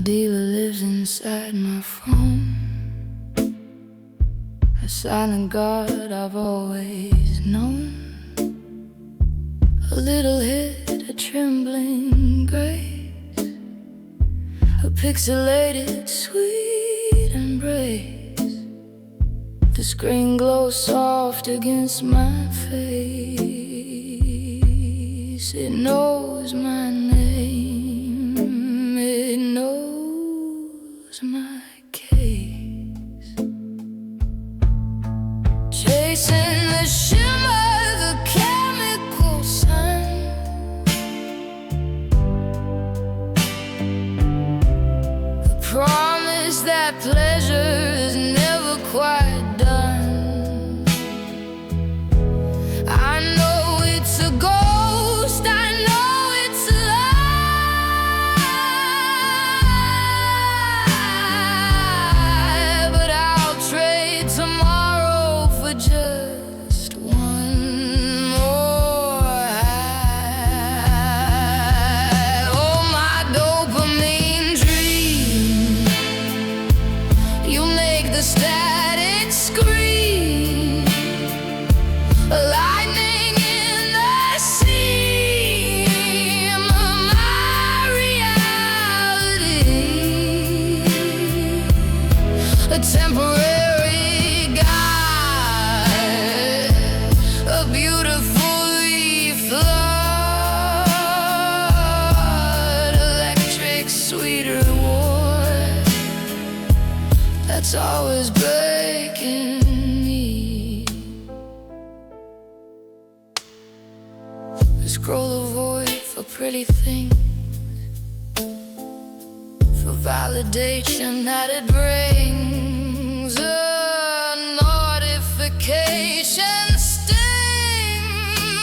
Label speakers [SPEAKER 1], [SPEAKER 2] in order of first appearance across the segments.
[SPEAKER 1] dealer lives inside my phone, a silent god I've always known. A little hit, a trembling grace, a pixelated sweet embrace. The screen glows soft against my face. It knows my name, it knows my case. Chasing the shimmer, the chemical sun, the promise that pleasure is never quite done. I know it's a ghost, I know it's a lie, but I'll trade tomorrow for just one more high. Oh, my dopamine dream, you make the static scream, lightning in the seam of my reality, a temporary guide, a beautifully flawed, electric sweet reward that's always breaking me. I scroll a void for pretty things, for validation that it brings, a notification sting,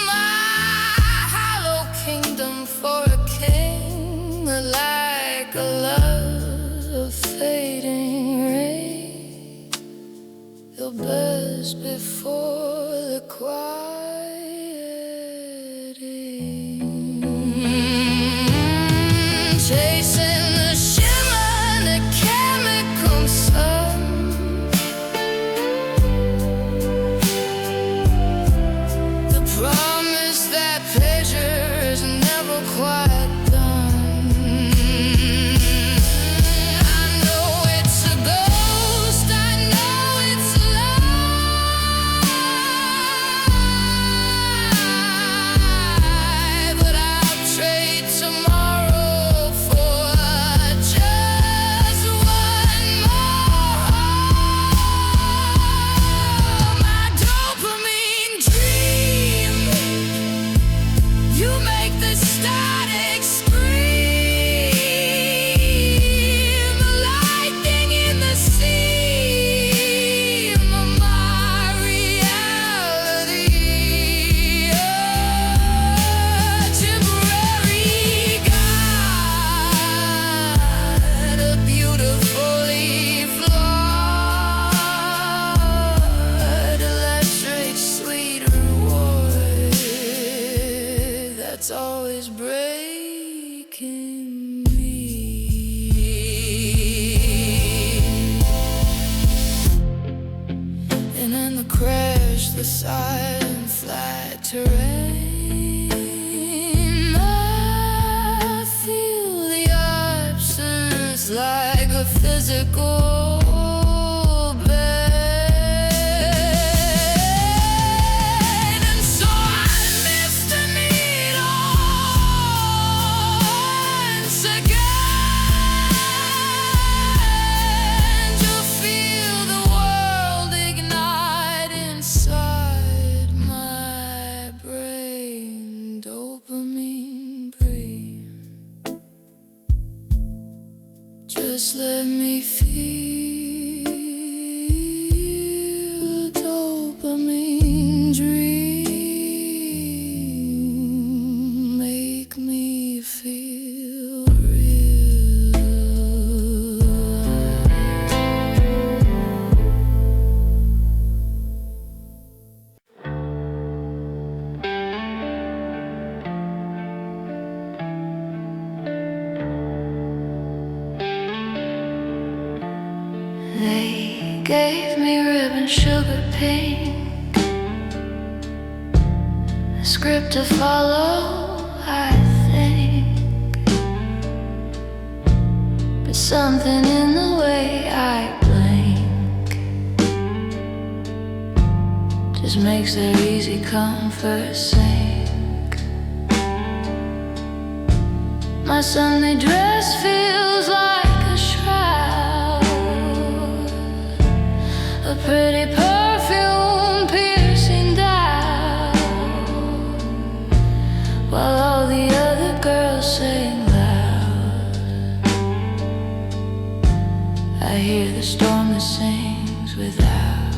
[SPEAKER 1] my hollow kingdom for a king, like a love fading rain. They'll burst before the quieting. Chasing the shimmer, the chemical sun, the promise that pleasure is never quite done. I know it's a ghost, I know it's a lie, but I'll trade tomorrow for just one more. My dopamine dream, you make the static scream, lightning in the seam of my reality, a temporary guide, a beautifully flawed, electric sweet reward that's always breaking me. And in the crash, the silent flat terrain, I feel the absence like a physical pain. And so I lift the needle once again to feel the world ignite inside my brain. Dopamine brain, just let me feel dopamine dream, make me feel real. pink, a script to follow, I think. But something in the way I blink just makes their easy comfort sink. My Sunday dress feels like a shroud, a pretty perfume piercing down, while all the other girls sing loud. I hear the storm that sings without.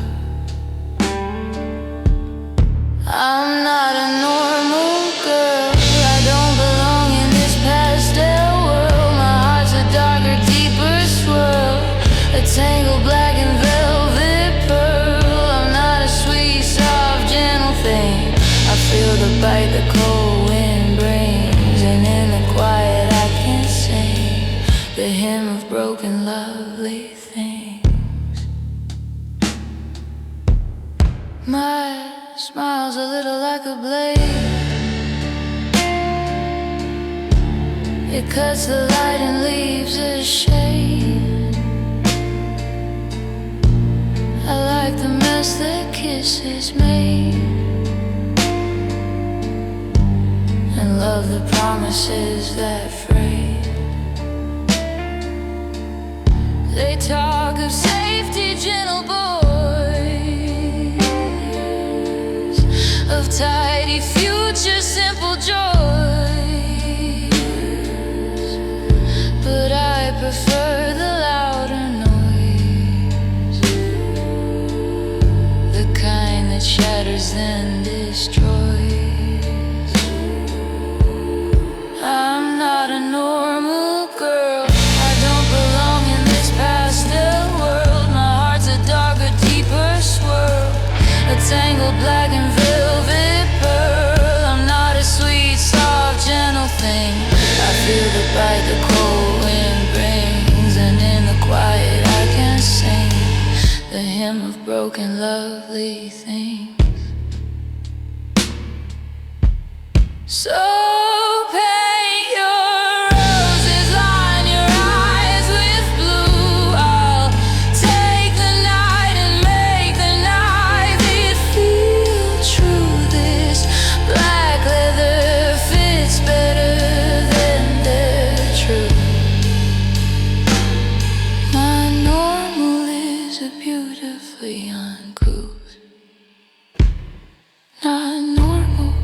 [SPEAKER 1] I'm not a normal girl, I don't belong in this pastel world. My heart's a darker, deeper swirl, a tangled black and velvet pearl. I'm not a sweet, soft, gentle thing. I feel the bite the cold wind brings, and in the quiet I can sing the hymn of broken, lovely things. My smile's a little like a blade, it cuts the light and leaves a shade. I like the mess that kisses made, and love the promises that fade. They talk of safety, gentle boys, of tidy future, simple joys. But I prefer the louder noise, the kind that shatters then destroys. I'm not a normal girl, I don't belong in this pastel world. My heart's a darker, deeper swirl, a tangled black and velvet pearl. I'm not a sweet, soft, gentle thing. I feel the bite the cold wind brings, and in the quiet I can sing the hymn of broken, lovely things. So paint your roses, line your eyes with blue. I'll take the night and make the night it feel true. This black leather fits better than the truth. My normal is a beautifully uncouth. Not normal,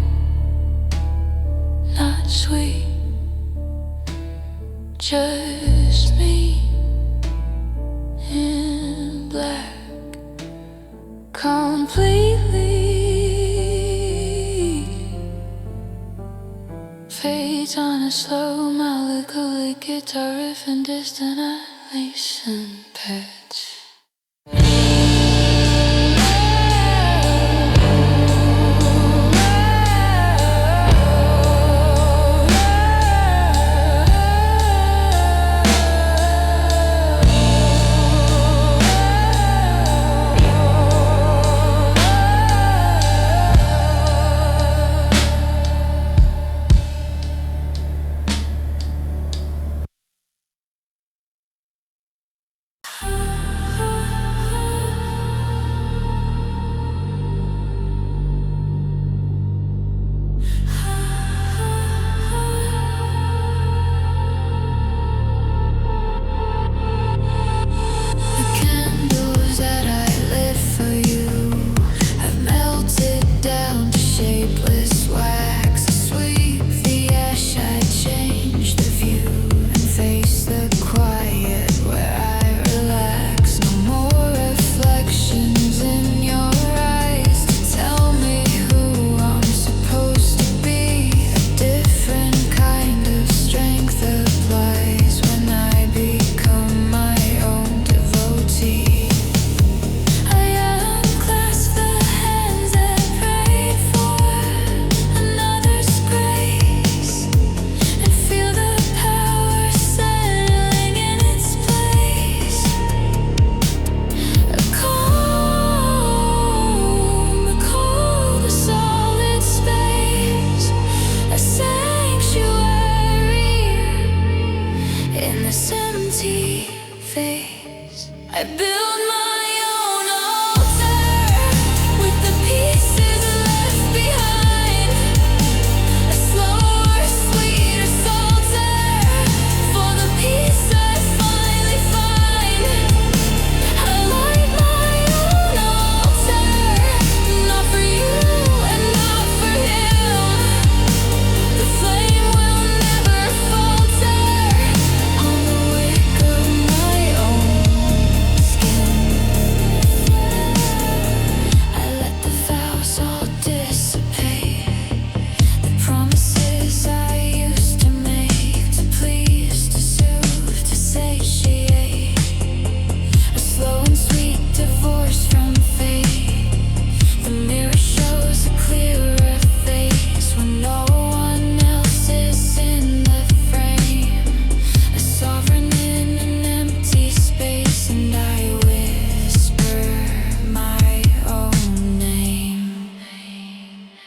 [SPEAKER 1] not sweet, just me in black, completely. Fades on a slow, melancholy guitar riff and distant annihilation patch.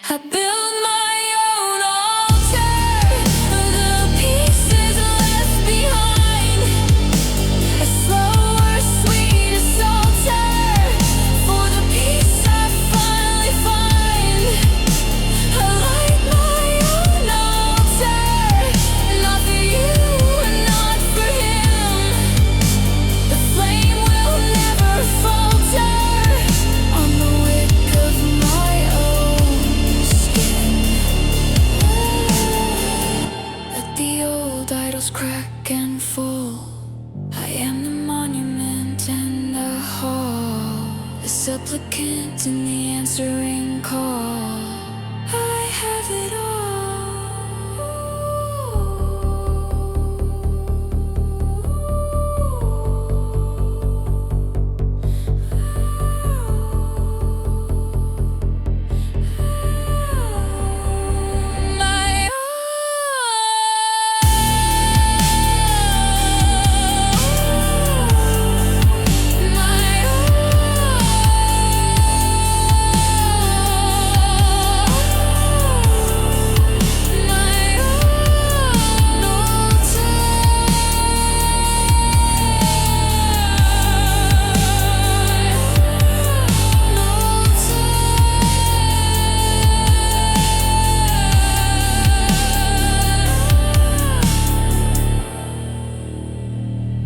[SPEAKER 1] I build my own altar, the pieces left behind, a slower, sweeter psalter for the peace I finally find. I light my own altar, not for you and not for him. The flame will never falter on the wick of my own skin. Let the old idols crack and fall. I am the monument and the hall, the supplicant in the answering call. I have it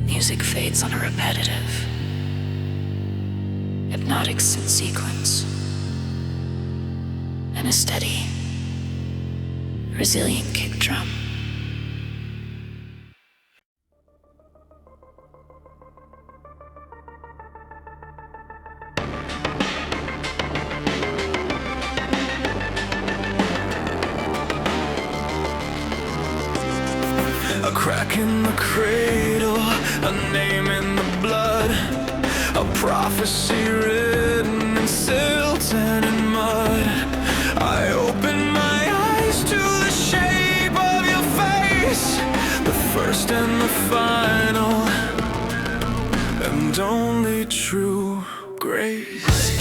[SPEAKER 1] music fades on a repetitive, hypnotic synth sequence, and a steady, resilient kick drum.
[SPEAKER 2] A crack in the cradle, a name in the blood, a prophecy written in silt and in mud. I open my eyes to the shape of your face, the first and the final, and only true grace.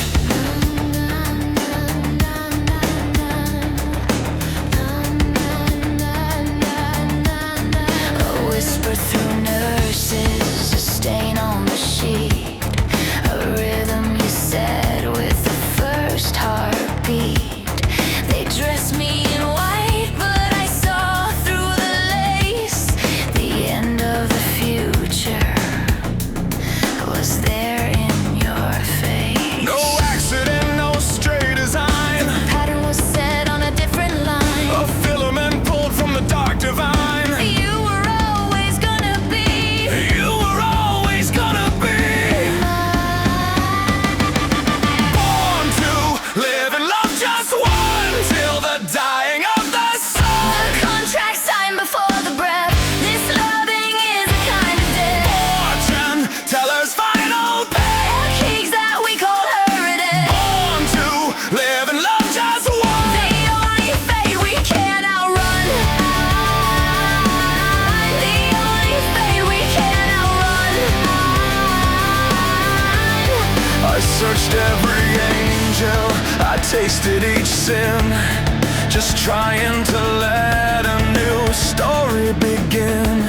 [SPEAKER 1] Whisper through nurses, a stain on the sheet, a rhythm you said with the first heartbeat. They dressed me in white, but I saw through the lace. The end of the future was there in your face.
[SPEAKER 2] No accident, no stray design.
[SPEAKER 1] The pattern was set on a different line.
[SPEAKER 2] A filament pulled from the dark divine. Searched every angel, I tasted each sin, just trying to let a new story begin.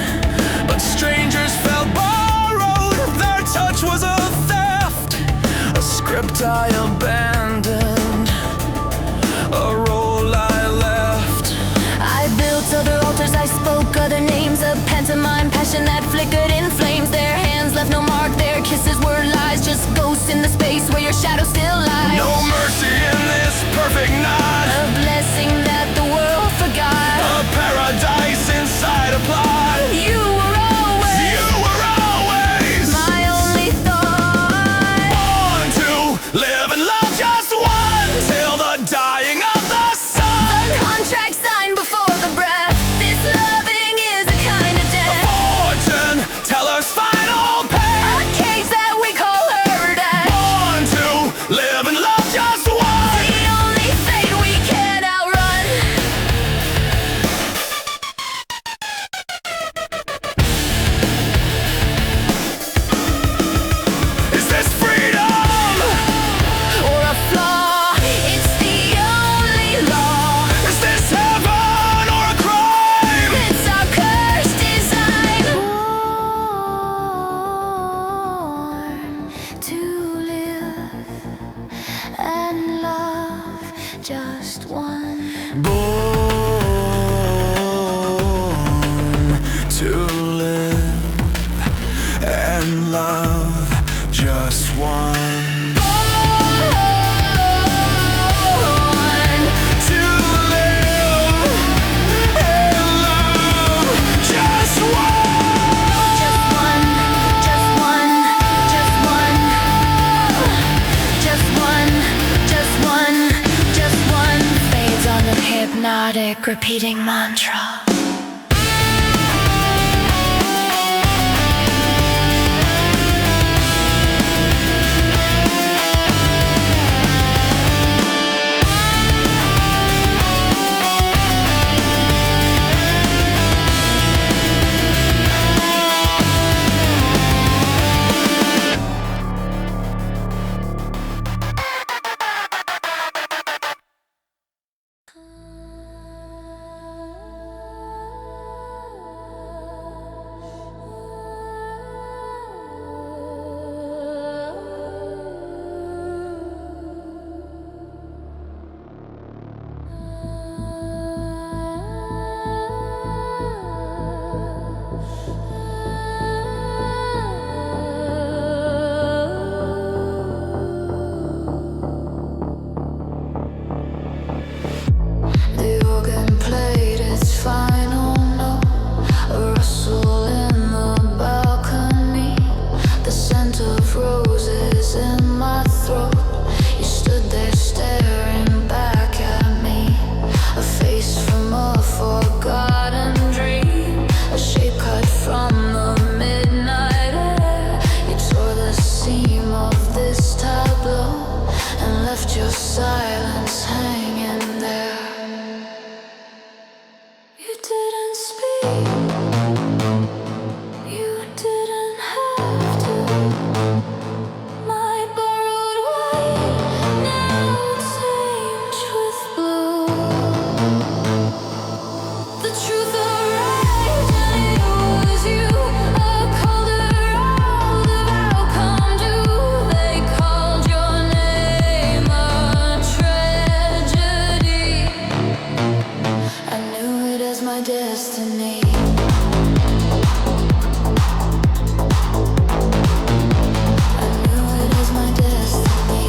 [SPEAKER 2] But strangers felt borrowed, their touch was a theft, a script I abandoned, a role I left.
[SPEAKER 1] I built other altars, I spoke other names, a pantomime passion that flickered in flames. Their hands left no mark, their kisses were lies, just ghosts in the space where your shadow still lies.
[SPEAKER 2] No mercy in this perfect knot,
[SPEAKER 1] a blessing that the world forgot,
[SPEAKER 2] a paradise inside a plot.
[SPEAKER 1] You were always my only thought.
[SPEAKER 2] Born to live and love just one till the dying of the sun.
[SPEAKER 1] The contract signed before the breath. This loving is a kind of death.
[SPEAKER 2] A fortune teller's final pay.
[SPEAKER 1] A cage that we call her death.
[SPEAKER 2] Born to live and love just one.
[SPEAKER 1] The only fate just one.
[SPEAKER 2] Born to live and love, just one.
[SPEAKER 1] Hypnotic repeating mantra. Silence hanging there. You didn't speak. You didn't have to. My borrowed white now tinged with blue. The truth arrived and it was you. A colder all the vow come due. They called your name a tragedy. I knew it as my destiny. I knew it as my destiny.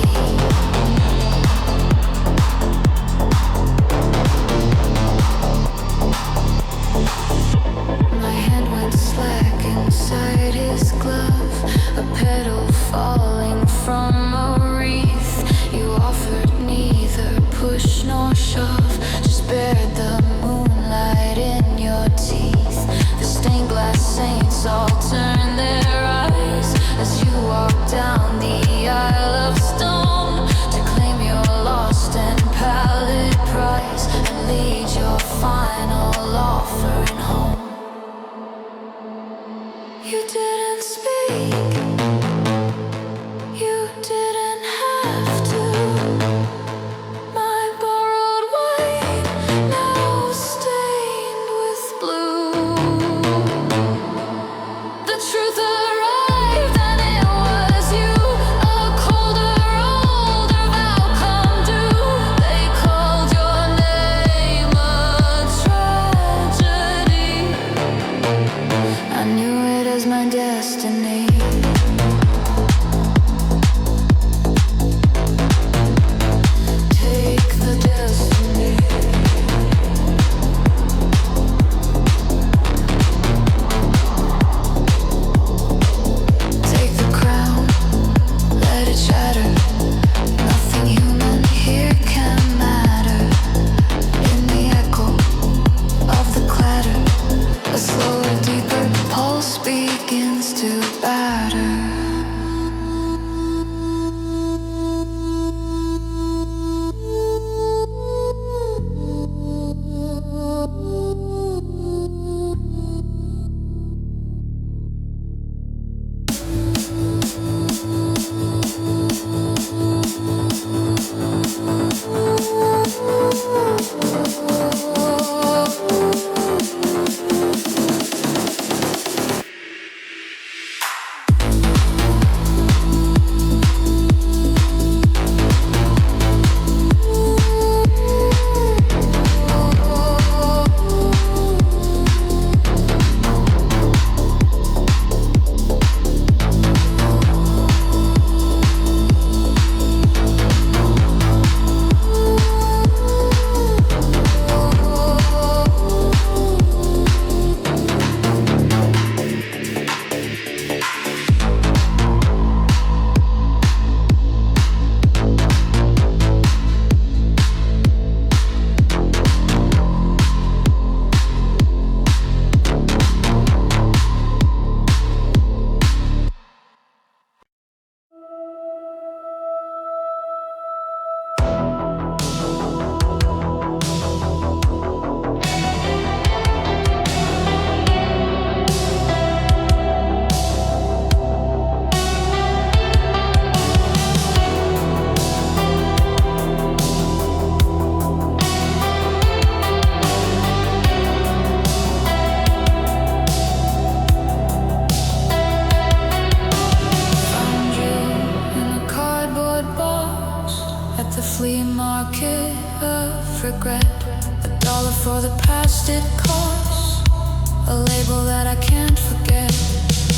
[SPEAKER 1] My hand went slack inside his glove, a petal falling from a wreath. You offered neither push nor shove, just bared the moonlight in your teeth. The stained glass saints all turn their eyes as you walk down the aisle of stone to claim your lost and pallid prize and lead your final offering home. You didn't speak. You didn't have to. My borrowed white now stained with blue. The truth arrived and it was you. A colder, older vow come due. They called your name a tragedy. I knew it as my destiny. of regret. $1 for the past it costs, a label that I can't forget.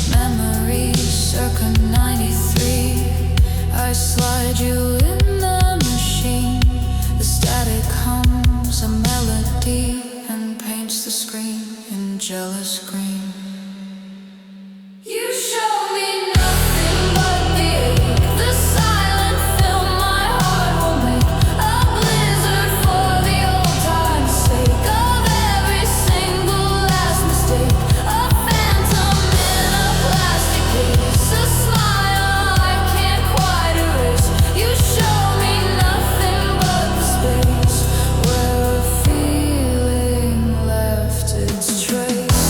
[SPEAKER 1] Memories circa 93. I slide you in the machine. The static hums a melody and paints the screen in jealous green. You show me nothing but the ache. The silent film my heart will make a blizzard for the old time's sake of every single last mistake. A phantom in a plastic case, a smile I can't quite erase. You show me nothing but the space where a feeling left its trace.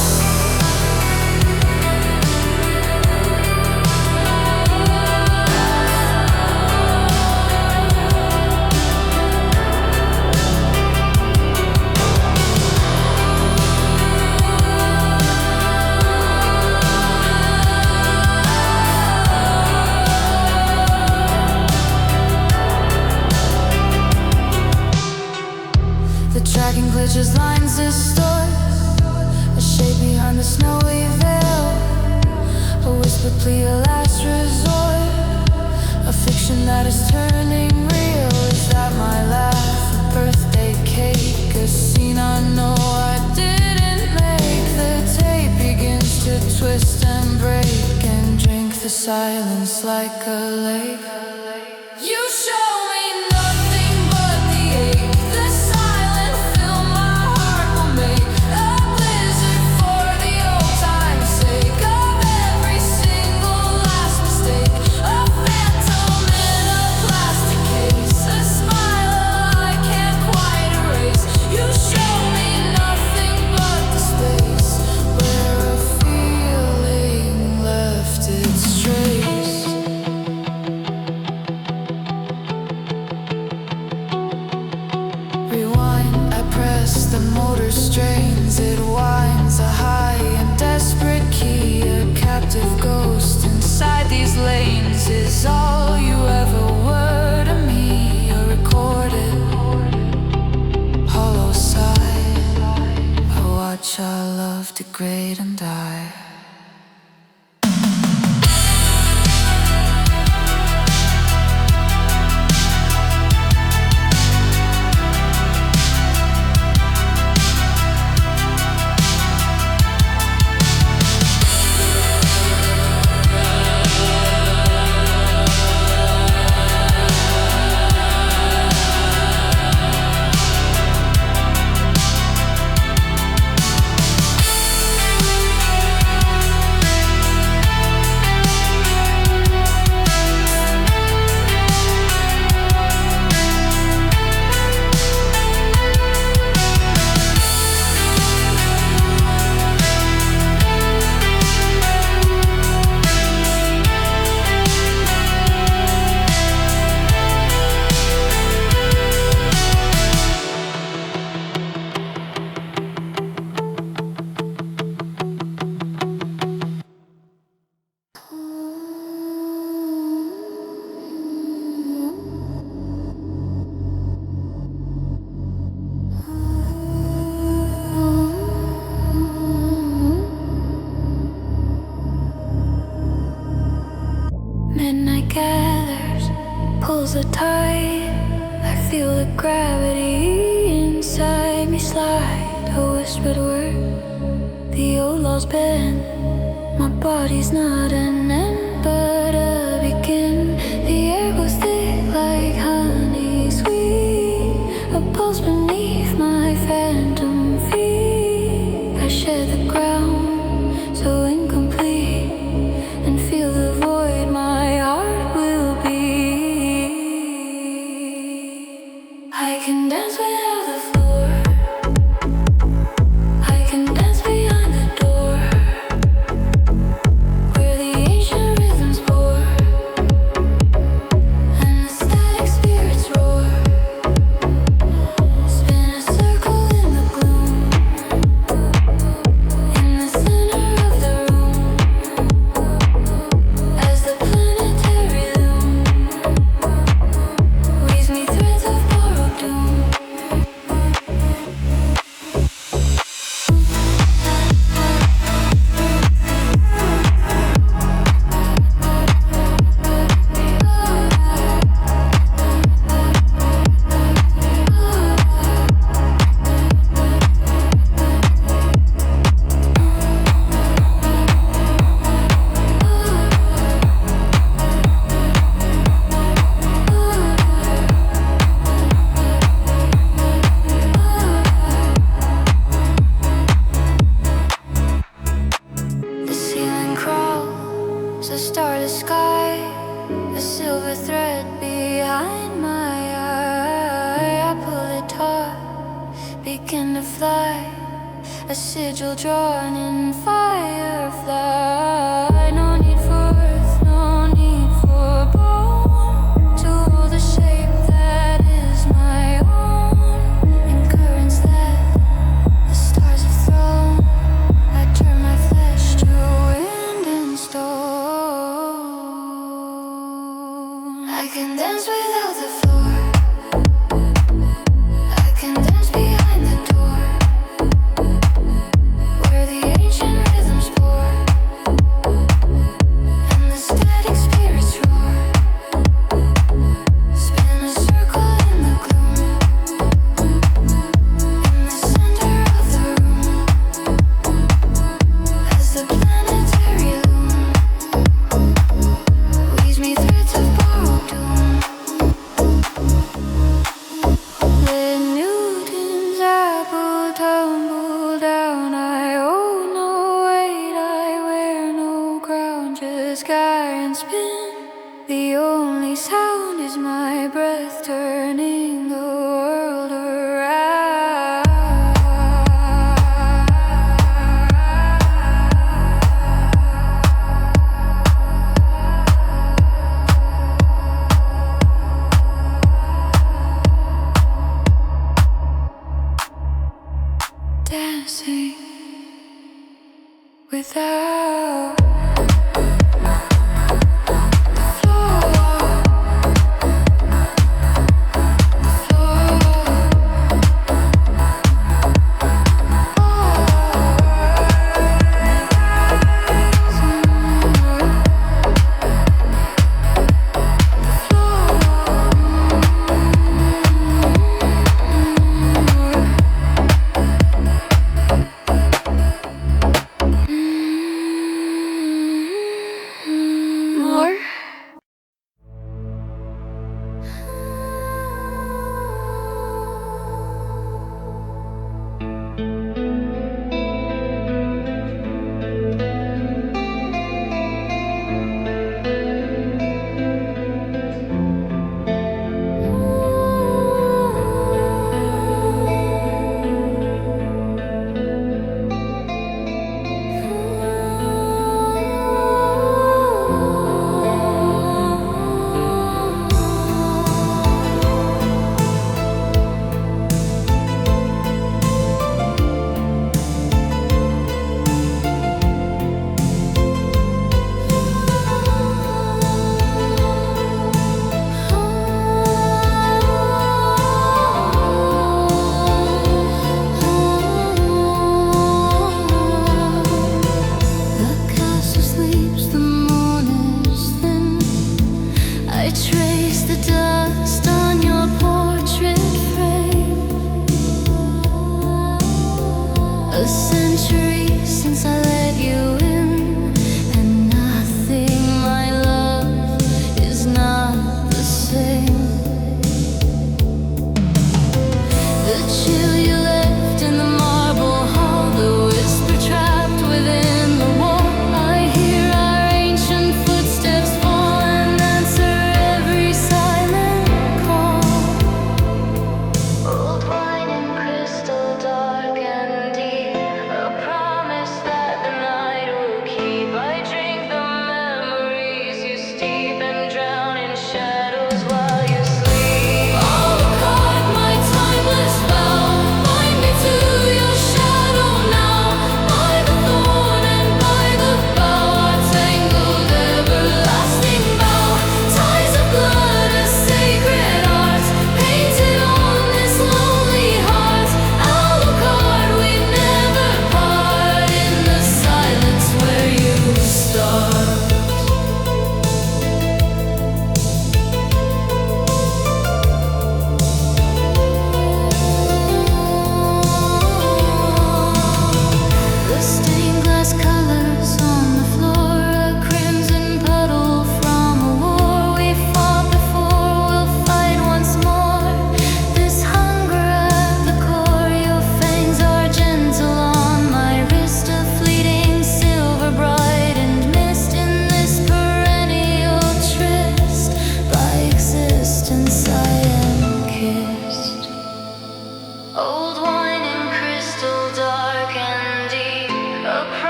[SPEAKER 1] The tracking glitches, lines distort, a shape behind the snowy veil, a whispered plea, a last resort, a fiction that is turning real. Is that my laugh, a birthday cake, a scene I know I didn't make? The tape begins to twist and break and drink the silence like a lake. You show me nothing but the ache. The silent film my heart will make a blizzard for the old time's sake of every single last mistake. A phantom in a plastic case, a smile I can't quite erase. You show me nothing but the space where a feeling left its trace. Rewind, I press the motor strains. It winds a high and desperate key. A captive ghost inside these lanes is all you ever were to me. A recorded hollow sigh. I watch our love degrade and die. Midnight gathers, pulls the tide. I feel the gravity inside me slide. A whispered word, the old law's been. My body's not an end, but a begin. The air goes thick like honey sweet. A pulse beneath my phantom feet. I shed the ground, so incomplete, and feel the void my heart will be. I can dance without the floor. I can dance behind the door, where the ancient rhythms pour, and the static spirits roar. Spin a circle in the begin to fly, a sigil drawn in firefly. No need for earth, no need for bone to hold the shape that is my own. In currents that the stars have thrown, I turn my flesh to wind and stone. I can dance without the floor, I can dance behind the door, where the ancient rhythms pour, and the static spirits roar. Spin a circle in the gloom, in the center of the room, as the planetary loom weaves me threads of borrowed doom. Let Newton's apple tumble down. I owe no weight, I wear no crown. Just guy and spin. The only sound is my breath turning the world around. Dancing without the floor,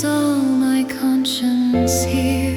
[SPEAKER 1] all my conscience here.